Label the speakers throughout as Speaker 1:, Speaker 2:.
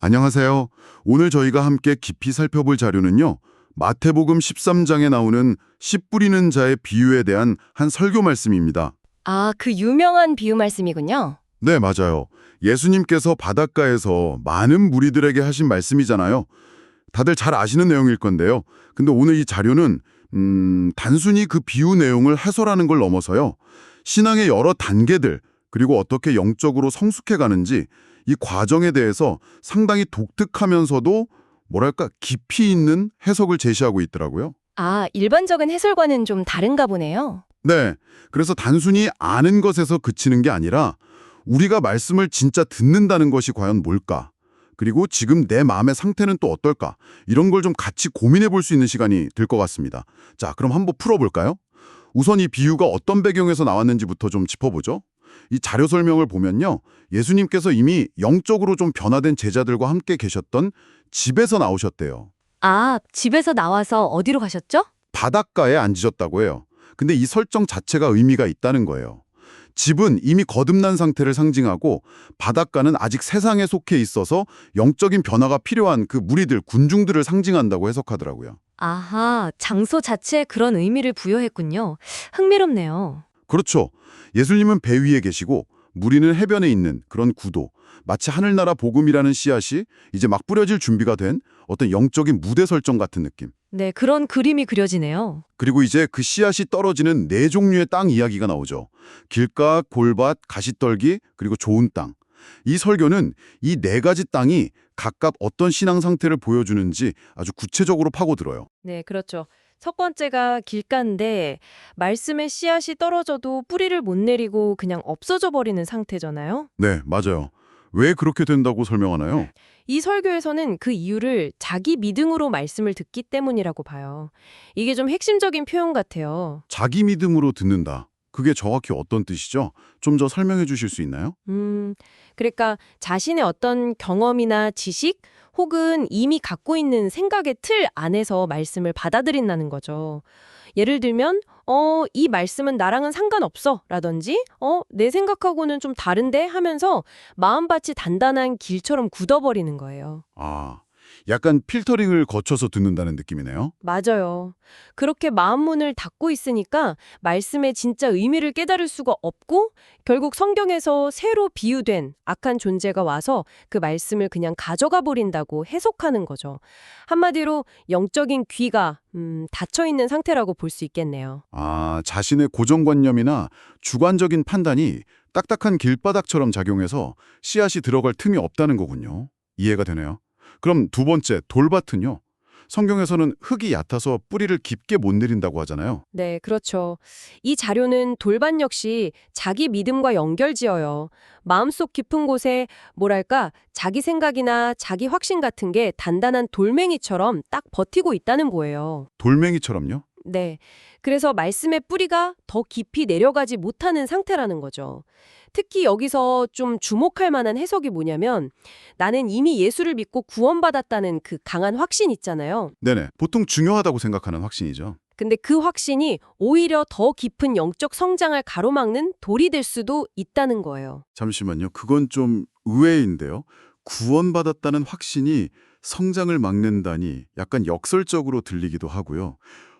Speaker 1: 안녕하세요. 오늘 저희가 함께 깊이 살펴볼 자료는요. 마태복음 13장에 나오는 씨 뿌리는 자의 비유에 대한 한 설교 말씀입니다.
Speaker 2: 아, 그 유명한 비유 말씀이군요.
Speaker 1: 네, 맞아요. 예수님께서 바닷가에서 많은 무리들에게 하신 말씀이잖아요. 다들 잘 아시는 내용일 건데요. 근데 오늘 이 자료는 단순히 그 비유 내용을 해설하는 걸 넘어서요. 신앙의 여러 단계들, 그리고 어떻게 영적으로 성숙해 가는지 이 과정에 대해서 상당히 독특하면서도 뭐랄까 깊이 있는 해석을 제시하고 있더라고요.
Speaker 2: 아, 일반적인 해설과는 좀 다른가 보네요.
Speaker 1: 네, 그래서 단순히 아는 것에서 그치는 게 아니라 우리가 말씀을 진짜 듣는다는 것이 과연 뭘까? 그리고 지금 내 마음의 상태는 또 어떨까? 이런 걸 좀 같이 고민해 볼 수 있는 시간이 될 것 같습니다. 자, 그럼 한번 풀어볼까요? 우선 이 비유가 어떤 배경에서 나왔는지부터 좀 짚어보죠. 이 자료 설명을 보면요. 예수님께서 이미 영적으로 좀 변화된 제자들과 함께 계셨던 집에서 나오셨대요.
Speaker 2: 아, 집에서 나와서 어디로 가셨죠?
Speaker 1: 바닷가에 앉으셨다고 해요. 근데 이 설정 자체가 의미가 있다는 거예요. 집은 이미 거듭난 상태를 상징하고 바닷가는 아직 세상에 속해 있어서 영적인 변화가 필요한 그 무리들, 군중들을 상징한다고 해석하더라고요.
Speaker 2: 아하, 장소 자체에 그런 의미를 부여했군요. 흥미롭네요.
Speaker 1: 그렇죠. 예수님은 배 위에 계시고 무리는 해변에 있는 그런 구도, 마치 하늘나라 복음이라는 씨앗이 이제 막 뿌려질 준비가 된 어떤 영적인 무대 설정 같은 느낌.
Speaker 2: 네, 그런 그림이 그려지네요.
Speaker 1: 그리고 이제 그 씨앗이 떨어지는 네 종류의 땅 이야기가 나오죠. 길가, 골밭, 가시떨기, 그리고 좋은 땅. 이 설교는 이 네 가지 땅이 각각 어떤 신앙 상태를 보여주는지 아주 구체적으로 파고들어요.
Speaker 2: 네, 그렇죠. 첫 번째가 길가인데 말씀의 씨앗이 떨어져도 뿌리를 못 내리고 그냥 없어져 버리는 상태잖아요.
Speaker 1: 네, 맞아요. 왜 그렇게 된다고 설명하나요?
Speaker 2: 이 설교에서는 그 이유를 자기 믿음으로 말씀을 듣기 때문이라고 봐요. 이게 좀 핵심적인 표현 같아요.
Speaker 1: 자기 믿음으로 듣는다. 그게 정확히 어떤 뜻이죠? 좀 더 설명해 주실 수 있나요?
Speaker 2: 그러니까 자신의 어떤 경험이나 지식 혹은 이미 갖고 있는 생각의 틀 안에서 말씀을 받아들인다는 거죠. 예를 들면, 이 말씀은 나랑은 상관없어 라든지, 내 생각하고는 좀 다른데 하면서 마음밭이 단단한 길처럼 굳어버리는 거예요.
Speaker 1: 아, 약간 필터링을 거쳐서 듣는다는 느낌이네요.
Speaker 2: 맞아요. 그렇게 마음 문을 닫고 있으니까 말씀의 진짜 의미를 깨달을 수가 없고 결국 성경에서 새로 비유된 악한 존재가 와서 그 말씀을 그냥 가져가 버린다고 해석하는 거죠. 한마디로 영적인 귀가 닫혀 있는 상태라고 볼 수 있겠네요.
Speaker 1: 아, 자신의 고정관념이나 주관적인 판단이 딱딱한 길바닥처럼 작용해서 씨앗이 들어갈 틈이 없다는 거군요. 이해가 되네요. 그럼 두 번째, 돌밭은요? 성경에서는 흙이 얕아서 뿌리를 깊게 못 내린다고 하잖아요.
Speaker 2: 네, 그렇죠. 이 자료는 돌반 역시 자기 믿음과 연결지어요. 마음속 깊은 곳에 뭐랄까 자기 생각이나 자기 확신 같은 게 단단한 돌멩이처럼 딱 버티고 있다는 거예요.
Speaker 1: 돌멩이처럼요?
Speaker 2: 네. 그래서 말씀의 뿌리가 더 깊이 내려가지 못하는 상태라는 거죠. 특히 여기서 좀 주목할 만한 해석이 뭐냐면 나는 이미 예수를 믿고 구원받았다는 그 강한 확신 있잖아요.
Speaker 1: 네네. 보통 중요하다고 생각하는 확신이죠.
Speaker 2: 근데 그 확신이 오히려 더 깊은 영적 성장을 가로막는 돌이 될 수도 있다는 거예요.
Speaker 1: 잠시만요. 그건 좀 의외인데요. 구원받았다는 확신이 성장을 막는다니 약간 역설적으로 들리기도 하고요.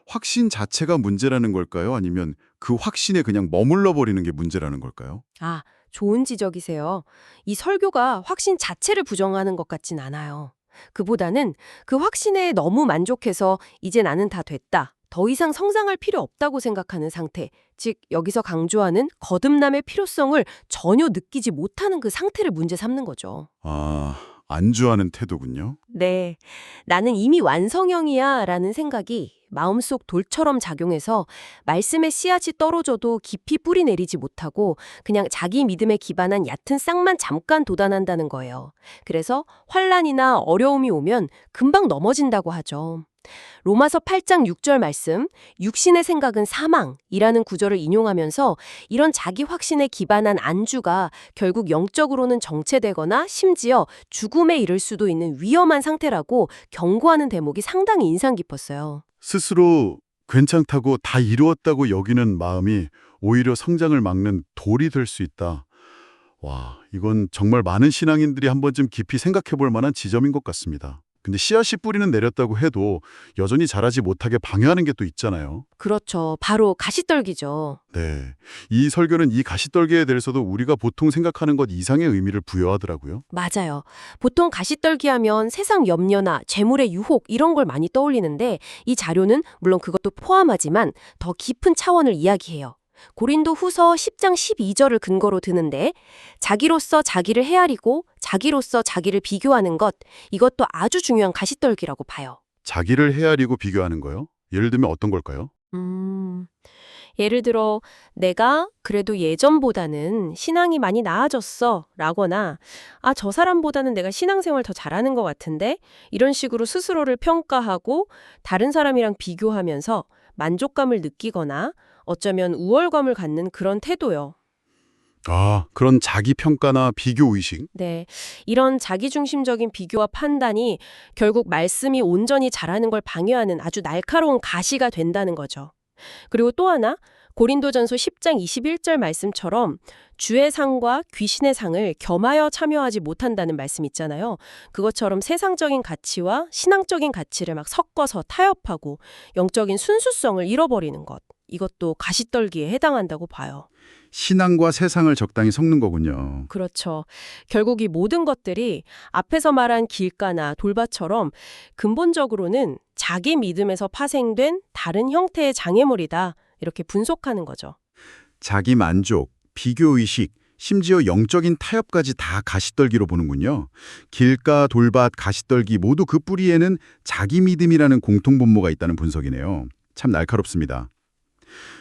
Speaker 1: 확신 자체가 문제라는 걸까요? 아니면 그 확신에 그냥 머물러 버리는 게 문제라는 걸까요?
Speaker 2: 아, 좋은 지적이세요. 이 설교가 확신 자체를 부정하는 것 같진 않아요. 그보다는 그 확신에 너무 만족해서 이제 나는 다 됐다. 더 이상 성장할 필요 없다고 생각하는 상태. 즉, 여기서 강조하는 거듭남의 필요성을 전혀 느끼지 못하는 그 상태를 문제 삼는 거죠.
Speaker 1: 아, 안주하는 태도군요.
Speaker 2: 네. 나는 이미 완성형이야 라는 생각이 마음속 돌처럼 작용해서 말씀의 씨앗이 떨어져도 깊이 뿌리 내리지 못하고 그냥 자기 믿음에 기반한 얕은 싹만 잠깐 돋아난다는 거예요. 그래서 환난이나 어려움이 오면 금방 넘어진다고 하죠. 로마서 8장 6절 말씀, 육신의 생각은 사망이라는 구절을 인용하면서 이런 자기 확신에 기반한 안주가 결국 영적으로는 정체되거나 심지어 죽음에 이를 수도 있는 위험한 상태라고 경고하는 대목이 상당히 인상 깊었어요.
Speaker 1: 스스로 괜찮다고 다 이루었다고 여기는 마음이 오히려 성장을 막는 돌이 될 수 있다. 와, 이건 정말 많은 신앙인들이 한 번쯤 깊이 생각해 볼 만한 지점인 것 같습니다. 근데 씨앗이 뿌리는 내렸다고 해도 여전히 자라지 못하게 방해하는 게 또 있잖아요.
Speaker 2: 그렇죠. 바로 가시떨기죠.
Speaker 1: 네. 이 설교는 이 가시떨기에 대해서도 우리가 보통 생각하는 것 이상의 의미를 부여하더라고요.
Speaker 2: 맞아요. 보통 가시떨기 하면 세상 염려나 재물의 유혹 이런 걸 많이 떠올리는데 이 자료는 물론 그것도 포함하지만 더 깊은 차원을 이야기해요. 고린도 후서 10장 12절을 근거로 드는데 자기로서 자기를 헤아리고 자기로서 자기를 비교하는 것 이것도 아주 중요한 가시떨기라고 봐요.
Speaker 1: 자기를 헤아리고 비교하는 거요? 예를 들면 어떤 걸까요?
Speaker 2: 예를 들어 내가 그래도 예전보다는 신앙이 많이 나아졌어 라거나 저 사람보다는 내가 신앙생활 더 잘하는 것 같은데 이런 식으로 스스로를 평가하고 다른 사람이랑 비교하면서 만족감을 느끼거나 어쩌면 우월감을 갖는 그런 태도요.
Speaker 1: 그런 자기 평가나 비교 의식?
Speaker 2: 네, 이런 자기중심적인 비교와 판단이 결국 말씀이 온전히 자라는 걸 방해하는 아주 날카로운 가시가 된다는 거죠. 그리고 또 하나, 고린도전서 10장 21절 말씀처럼 주의 상과 귀신의 상을 겸하여 참여하지 못한다는 말씀 있잖아요. 그것처럼 세상적인 가치와 신앙적인 가치를 막 섞어서 타협하고 영적인 순수성을 잃어버리는 것. 이것도 가시떨기에 해당한다고 봐요.
Speaker 1: 신앙과 세상을 적당히 섞는 거군요.
Speaker 2: 그렇죠. 결국 이 모든 것들이 앞에서 말한 길가나 돌밭처럼 근본적으로는 자기 믿음에서 파생된 다른 형태의 장애물이다. 이렇게 분석하는 거죠.
Speaker 1: 자기 만족, 비교 의식, 심지어 영적인 타협까지 다 가시떨기로 보는군요. 길가, 돌밭, 가시떨기 모두 그 뿌리에는 자기 믿음이라는 공통분모가 있다는 분석이네요. 참 날카롭습니다.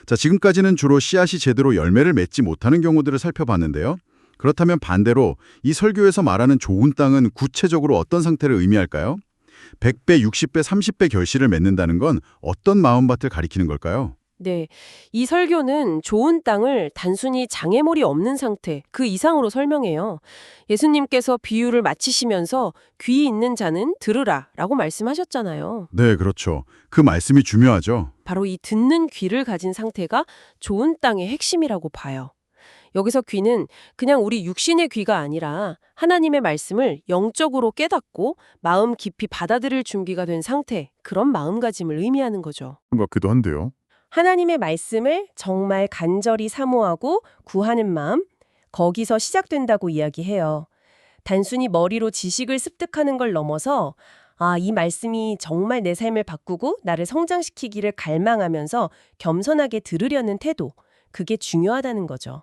Speaker 1: 자, 지금까지는 주로 씨앗이 제대로 열매를 맺지 못하는 경우들을 살펴봤는데요. 그렇다면 반대로 이 설교에서 말하는 좋은 땅은 구체적으로 어떤 상태를 의미할까요? 100배, 60배, 30배 결실을 맺는다는 건 어떤 마음밭을 가리키는 걸까요?
Speaker 2: 네, 이 설교는 좋은 땅을 단순히 장애물이 없는 상태, 그 이상으로 설명해요. 예수님께서 비유를 마치시면서 귀 있는 자는 들으라 라고 말씀하셨잖아요.
Speaker 1: 네, 그렇죠. 그 말씀이 중요하죠.
Speaker 2: 바로 이 듣는 귀를 가진 상태가 좋은 땅의 핵심이라고 봐요. 여기서 귀는 그냥 우리 육신의 귀가 아니라 하나님의 말씀을 영적으로 깨닫고 마음 깊이 받아들일 준비가 된 상태, 그런 마음가짐을 의미하는 거죠.
Speaker 1: 같기도 한데요.
Speaker 2: 하나님의 말씀을 정말 간절히 사모하고 구하는 마음, 거기서 시작된다고 이야기해요. 단순히 머리로 지식을 습득하는 걸 넘어서 이 말씀이 정말 내 삶을 바꾸고 나를 성장시키기를 갈망하면서 겸손하게 들으려는 태도, 그게 중요하다는 거죠.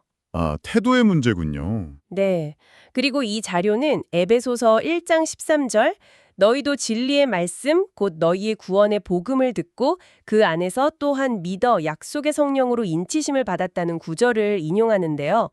Speaker 1: 태도의 문제군요.
Speaker 2: 네. 그리고 이 자료는 에베소서 1장 13절 너희도 진리의 말씀 곧 너희의 구원의 복음을 듣고 그 안에서 또한 믿어 약속의 성령으로 인치심을 받았다는 구절을 인용하는데요.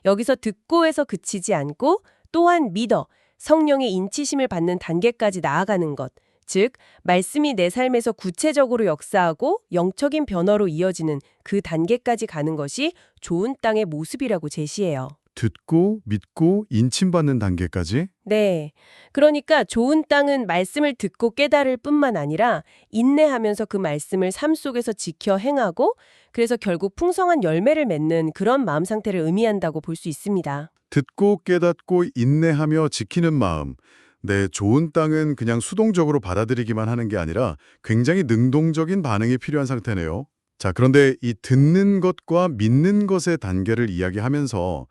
Speaker 2: 여기서 듣고에서 그치지 않고 또한 믿어 성령의 인치심을 받는 단계까지 나아가는 것. 즉, 말씀이 내 삶에서 구체적으로 역사하고 영적인 변화로 이어지는 그 단계까지 가는 것이 좋은 땅의 모습이라고 제시해요.
Speaker 1: 듣고, 믿고, 인침받는 단계까지?
Speaker 2: 네. 그러니까 좋은 땅은 말씀을 듣고 깨달을 뿐만 아니라 인내하면서 그 말씀을 삶 속에서 지켜 행하고 그래서 결국 풍성한 열매를 맺는 그런 마음 상태를 의미한다고 볼 수 있습니다.
Speaker 1: 듣고, 깨닫고, 인내하며 지키는 마음. 네, 좋은 땅은 그냥 수동적으로 받아들이기만 하는 게 아니라 굉장히 능동적인 반응이 필요한 상태네요. 자, 그런데 이 듣는 것과 믿는 것의 단계를 이야기하면서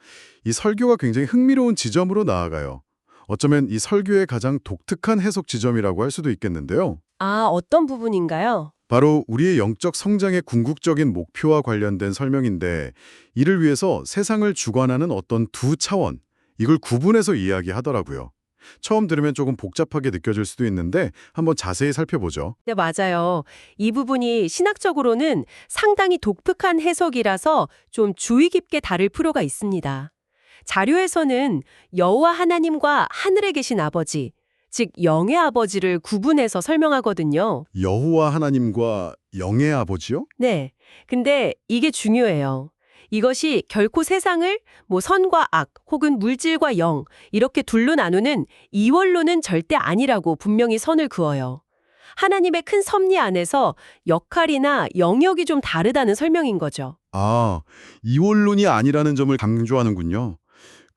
Speaker 1: 이 설교가 굉장히 흥미로운 지점으로 나아가요. 어쩌면 이 설교의 가장 독특한 해석 지점이라고 할 수도 있겠는데요.
Speaker 2: 어떤 부분인가요?
Speaker 1: 바로 우리의 영적 성장의 궁극적인 목표와 관련된 설명인데 이를 위해서 세상을 주관하는 어떤 두 차원, 이걸 구분해서 이야기하더라고요. 처음 들으면 조금 복잡하게 느껴질 수도 있는데 한번 자세히 살펴보죠.
Speaker 2: 네, 맞아요. 이 부분이 신학적으로는 상당히 독특한 해석이라서 좀 주의 깊게 다룰 필요가 있습니다. 자료에서는 여호와 하나님과 하늘에 계신 아버지, 즉 영의 아버지를 구분해서 설명하거든요.
Speaker 1: 여호와 하나님과 영의 아버지요?
Speaker 2: 네. 근데 이게 중요해요. 이것이 결코 세상을 선과 악 혹은 물질과 영 이렇게 둘로 나누는 이원론은 절대 아니라고 분명히 선을 그어요. 하나님의 큰 섭리 안에서 역할이나 영역이 좀 다르다는 설명인 거죠.
Speaker 1: 이원론이 아니라는 점을 강조하는군요.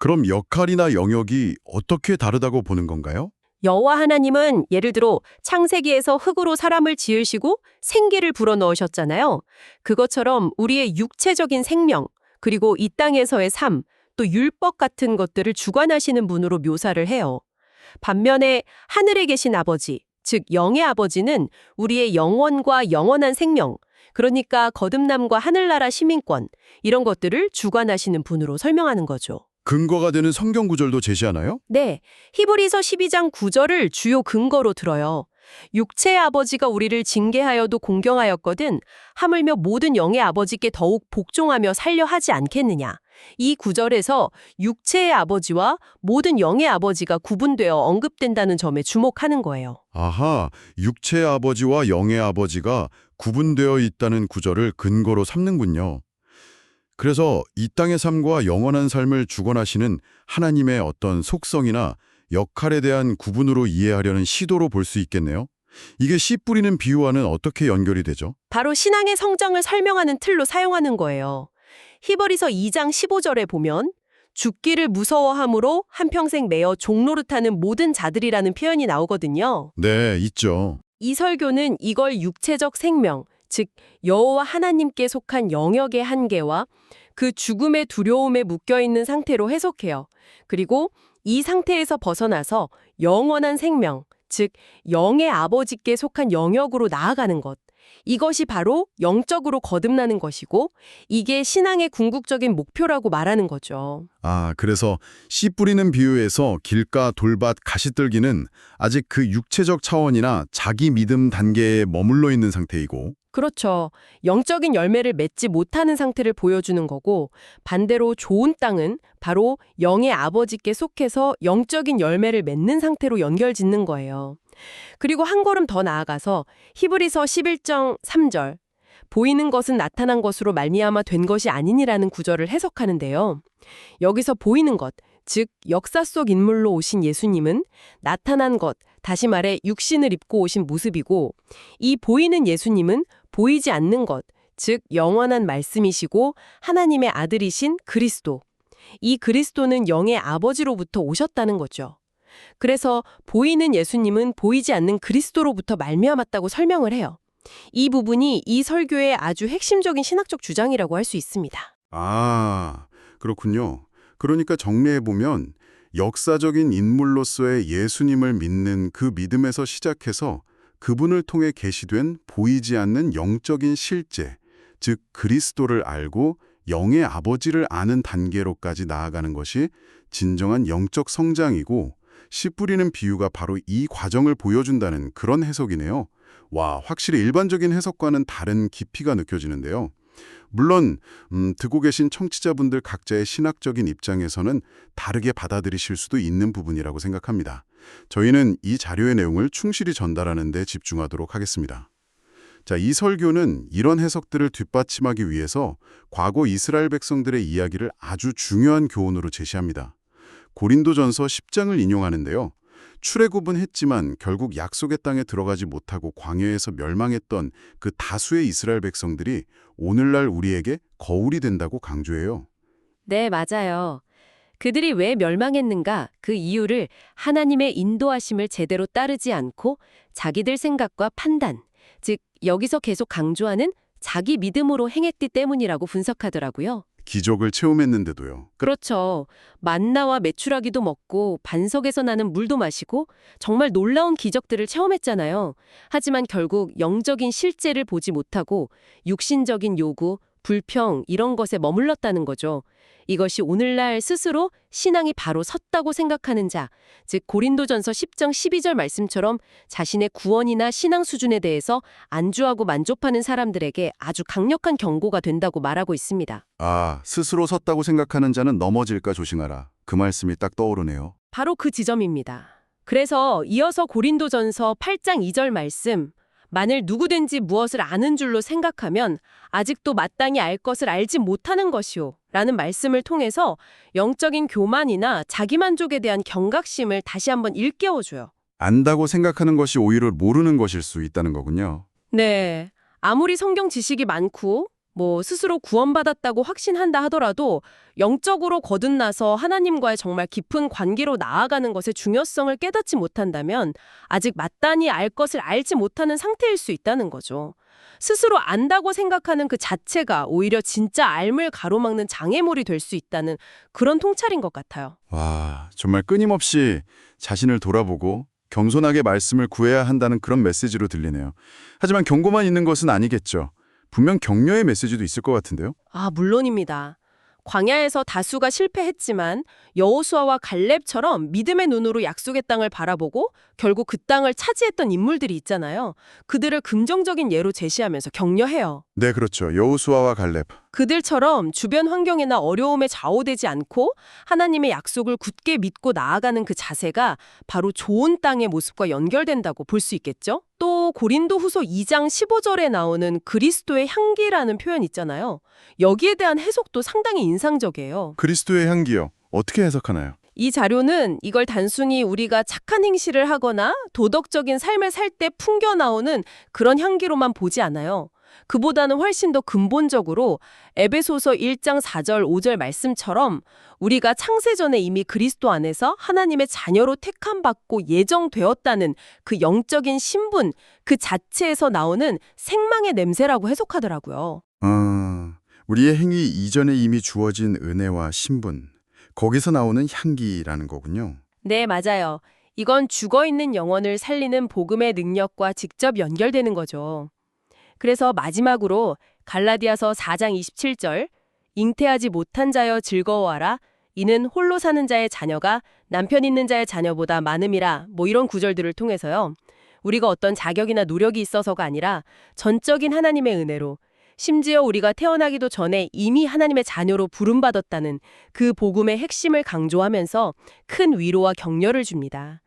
Speaker 1: 그럼 역할이나 영역이 어떻게 다르다고 보는 건가요?
Speaker 2: 여호와 하나님은 예를 들어 창세기에서 흙으로 사람을 지으시고 생기를 불어넣으셨잖아요. 그것처럼 우리의 육체적인 생명, 그리고 이 땅에서의 삶, 또 율법 같은 것들을 주관하시는 분으로 묘사를 해요. 반면에 하늘에 계신 아버지, 즉 영의 아버지는 우리의 영원과 영원한 생명, 그러니까 거듭남과 하늘나라 시민권, 이런 것들을 주관하시는 분으로 설명하는 거죠.
Speaker 1: 근거가 되는 성경 구절도 제시하나요?
Speaker 2: 네, 히브리서 12장 9절을 주요 근거로 들어요. 육체의 아버지가 우리를 징계하여도 공경하였거든 하물며 모든 영의 아버지께 더욱 복종하며 살려 하지 않겠느냐. 이 구절에서 육체의 아버지와 모든 영의 아버지가 구분되어 언급된다는 점에 주목하는 거예요.
Speaker 1: 아하, 육체의 아버지와 영의 아버지가 구분되어 있다는 구절을 근거로 삼는군요. 그래서 이 땅의 삶과 영원한 삶을 주관하시는 하나님의 어떤 속성이나 역할에 대한 구분으로 이해하려는 시도로 볼 수 있겠네요. 이게 씨 뿌리는 비유와는 어떻게 연결이 되죠?
Speaker 2: 바로 신앙의 성장을 설명하는 틀로 사용하는 거예요. 히브리서 2장 15절에 보면 죽기를 무서워함으로 한평생 매어 종노릇하는 모든 자들이라는 표현이 나오거든요.
Speaker 1: 네, 있죠.
Speaker 2: 이 설교는 이걸 육체적 생명, 즉 여호와 하나님께 속한 영역의 한계와 그 죽음의 두려움에 묶여있는 상태로 해석해요. 그리고 이 상태에서 벗어나서 영원한 생명, 즉 영의 아버지께 속한 영역으로 나아가는 것. 이것이 바로 영적으로 거듭나는 것이고 이게 신앙의 궁극적인 목표라고 말하는 거죠.
Speaker 1: 아, 그래서 씨 뿌리는 비유에서 길가, 돌밭, 가시떨기는 아직 그 육체적 차원이나 자기 믿음 단계에 머물러 있는 상태이고
Speaker 2: 그렇죠. 영적인 열매를 맺지 못하는 상태를 보여주는 거고 반대로 좋은 땅은 바로 영의 아버지께 속해서 영적인 열매를 맺는 상태로 연결짓는 거예요. 그리고 한 걸음 더 나아가서 히브리서 11장 3절 보이는 것은 나타난 것으로 말미암아 된 것이 아니니라는 구절을 해석하는데요. 여기서 보이는 것, 즉 역사 속 인물로 오신 예수님은 나타난 것, 다시 말해 육신을 입고 오신 모습이고 이 보이는 예수님은 보이지 않는 것, 즉 영원한 말씀이시고 하나님의 아들이신 그리스도. 이 그리스도는 영의 아버지로부터 오셨다는 거죠. 그래서 보이는 예수님은 보이지 않는 그리스도로부터 말미암았다고 설명을 해요. 이 부분이 이 설교의 아주 핵심적인 신학적 주장이라고 할 수 있습니다.
Speaker 1: 아, 그렇군요. 그러니까 정리해보면 역사적인 인물로서의 예수님을 믿는 그 믿음에서 시작해서 그분을 통해 계시된 보이지 않는 영적인 실제, 즉 그리스도를 알고 영의 아버지를 아는 단계로까지 나아가는 것이 진정한 영적 성장이고 씨 뿌리는 비유가 바로 이 과정을 보여준다는 그런 해석이네요. 와, 확실히 일반적인 해석과는 다른 깊이가 느껴지는데요. 물론 듣고 계신 청취자분들 각자의 신학적인 입장에서는 다르게 받아들이실 수도 있는 부분이라고 생각합니다. 저희는 이 자료의 내용을 충실히 전달하는 데 집중하도록 하겠습니다. 자, 이 설교는 이런 해석들을 뒷받침하기 위해서 과거 이스라엘 백성들의 이야기를 아주 중요한 교훈으로 제시합니다. 고린도전서 10장을 인용하는데요. 출애굽은 했지만 결국 약속의 땅에 들어가지 못하고 광야에서 멸망했던 그 다수의 이스라엘 백성들이 오늘날 우리에게 거울이 된다고 강조해요.
Speaker 2: 네, 맞아요. 그들이 왜 멸망했는가 그 이유를 하나님의 인도하심을 제대로 따르지 않고 자기들 생각과 판단, 즉 여기서 계속 강조하는 자기 믿음으로 행했기 때문이라고 분석하더라고요.
Speaker 1: 기적을 체험했는데도요.
Speaker 2: 그렇죠. 만나와 메추라기도 먹고 반석에서 나는 물도 마시고 정말 놀라운 기적들을 체험했잖아요. 하지만 결국 영적인 실제를 보지 못하고 육신적인 요구, 불평 이런 것에 머물렀다는 거죠. 이것이 오늘날 스스로 신앙이 바로 섰다고 생각하는 자, 즉 고린도전서 10장 12절 말씀처럼 자신의 구원이나 신앙 수준에 대해서 안주하고 만족하는 사람들에게 아주 강력한 경고가 된다고 말하고 있습니다.
Speaker 1: 아, 스스로 섰다고 생각하는 자는 넘어질까 조심하라. 그 말씀이 딱 떠오르네요.
Speaker 2: 바로 그 지점입니다. 그래서 이어서 고린도전서 8장 2절 말씀, 만일 누구든지 무엇을 아는 줄로 생각하면 아직도 마땅히 알 것을 알지 못하는 것이오 라는 말씀을 통해서 영적인 교만이나 자기만족에 대한 경각심을 다시 한번 일깨워줘요.
Speaker 1: 안다고 생각하는 것이 오히려 모르는 것일 수 있다는 거군요.
Speaker 2: 네, 아무리 성경 지식이 많고 스스로 구원받았다고 확신한다 하더라도 영적으로 거듭나서 하나님과의 정말 깊은 관계로 나아가는 것의 중요성을 깨닫지 못한다면 아직 마땅히 알 것을 알지 못하는 상태일 수 있다는 거죠. 스스로 안다고 생각하는 그 자체가 오히려 진짜 알물 가로막는 장애물이 될 수 있다는 그런 통찰인 것 같아요.
Speaker 1: 와, 정말 끊임없이 자신을 돌아보고 겸손하게 말씀을 구해야 한다는 그런 메시지로 들리네요. 하지만 경고만 있는 것은 아니겠죠. 분명 격려의 메시지도 있을 것 같은데요.
Speaker 2: 물론입니다. 광야에서 다수가 실패했지만 여호수아와 갈렙처럼 믿음의 눈으로 약속의 땅을 바라보고 결국 그 땅을 차지했던 인물들이 있잖아요. 그들을 긍정적인 예로 제시하면서 격려해요.
Speaker 1: 네, 그렇죠. 여호수아와 갈렙.
Speaker 2: 그들처럼 주변 환경이나 어려움에 좌우되지 않고 하나님의 약속을 굳게 믿고 나아가는 그 자세가 바로 좋은 땅의 모습과 연결된다고 볼 수 있겠죠? 또 고린도후서 2장 15절에 나오는 그리스도의 향기라는 표현 있잖아요. 여기에 대한 해석도 상당히 인상적이에요.
Speaker 1: 그리스도의 향기요. 어떻게 해석하나요?
Speaker 2: 이 자료는 이걸 단순히 우리가 착한 행실을 하거나 도덕적인 삶을 살 때 풍겨 나오는 그런 향기로만 보지 않아요. 그보다는 훨씬 더 근본적으로 에베소서 1장 4절 5절 말씀처럼 우리가 창세전에 이미 그리스도 안에서 하나님의 자녀로 택함받고 예정되었다는 그 영적인 신분, 그 자체에서 나오는 생망의 냄새라고 해석하더라고요.
Speaker 1: 우리의 행위 이전에 이미 주어진 은혜와 신분, 거기서 나오는 향기라는 거군요.
Speaker 2: 네, 맞아요. 이건 죽어있는 영혼을 살리는 복음의 능력과 직접 연결되는 거죠. 그래서 마지막으로 갈라디아서 4장 27절 잉태하지 못한 자여 즐거워하라 이는 홀로 사는 자의 자녀가 남편 있는 자의 자녀보다 많음이라 이런 구절들을 통해서요. 우리가 어떤 자격이나 노력이 있어서가 아니라 전적인 하나님의 은혜로 심지어 우리가 태어나기도 전에 이미 하나님의 자녀로 부름받았다는 그 복음의 핵심을 강조하면서 큰 위로와 격려를 줍니다.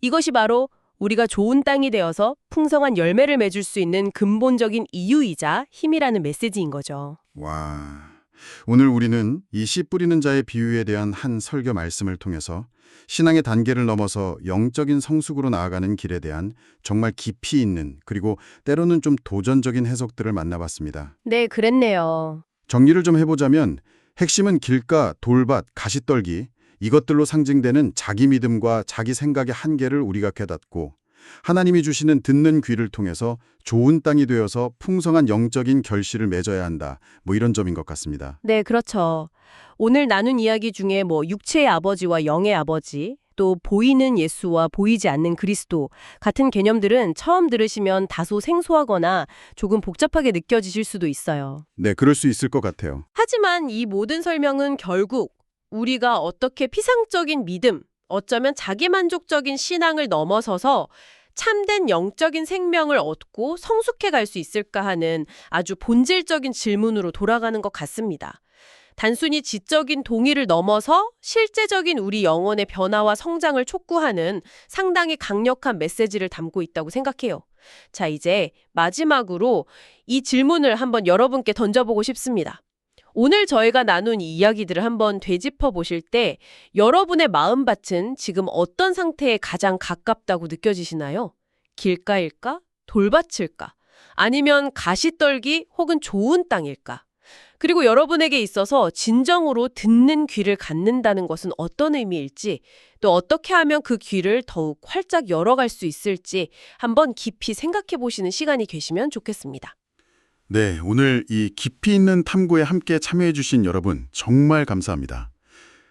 Speaker 2: 이것이 바로 우리가 좋은 땅이 되어서 풍성한 열매를 맺을 수 있는 근본적인 이유이자 힘이라는 메시지인 거죠.
Speaker 1: 와, 오늘 우리는 이 씨 뿌리는 자의 비유에 대한 한 설교 말씀을 통해서 신앙의 단계를 넘어서 영적인 성숙으로 나아가는 길에 대한 정말 깊이 있는 그리고 때로는 좀 도전적인 해석들을 만나봤습니다.
Speaker 2: 네, 그랬네요.
Speaker 1: 정리를 좀 해보자면 핵심은 길가, 돌밭, 가시떨기 이것들로 상징되는 자기 믿음과 자기 생각의 한계를 우리가 깨닫고 하나님이 주시는 듣는 귀를 통해서 좋은 땅이 되어서 풍성한 영적인 결실을 맺어야 한다. 이런 점인 것 같습니다.
Speaker 2: 네, 그렇죠. 오늘 나눈 이야기 중에 육체의 아버지와 영의 아버지, 또 보이는 예수와 보이지 않는 그리스도 같은 개념들은 처음 들으시면 다소 생소하거나 조금 복잡하게 느껴지실 수도 있어요.
Speaker 1: 네, 그럴 수 있을 것 같아요.
Speaker 2: 하지만 이 모든 설명은 결국 우리가 어떻게 피상적인 믿음, 어쩌면 자기만족적인 신앙을 넘어서서 참된 영적인 생명을 얻고 성숙해 갈 수 있을까 하는 아주 본질적인 질문으로 돌아가는 것 같습니다. 단순히 지적인 동의를 넘어서 실제적인 우리 영혼의 변화와 성장을 촉구하는 상당히 강력한 메시지를 담고 있다고 생각해요. 자, 이제 마지막으로 이 질문을 한번 여러분께 던져보고 싶습니다. 오늘 저희가 나눈 이 이야기들을 한번 되짚어 보실 때 여러분의 마음밭은 지금 어떤 상태에 가장 가깝다고 느껴지시나요? 길가일까? 돌밭일까? 아니면 가시떨기 혹은 좋은 땅일까? 그리고 여러분에게 있어서 진정으로 듣는 귀를 갖는다는 것은 어떤 의미일지, 또 어떻게 하면 그 귀를 더욱 활짝 열어갈 수 있을지 한번 깊이 생각해 보시는 시간이 되시면 좋겠습니다.
Speaker 1: 네, 오늘 이 깊이 있는 탐구에 함께 참여해 주신 여러분 정말 감사합니다.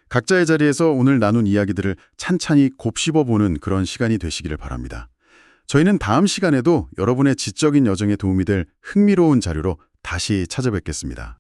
Speaker 1: 각자의 자리에서 오늘 나눈 이야기들을 찬찬히 곱씹어보는 그런 시간이 되시기를 바랍니다. 저희는 다음 시간에도 여러분의 지적인 여정에 도움이 될 흥미로운 자료로 다시 찾아뵙겠습니다.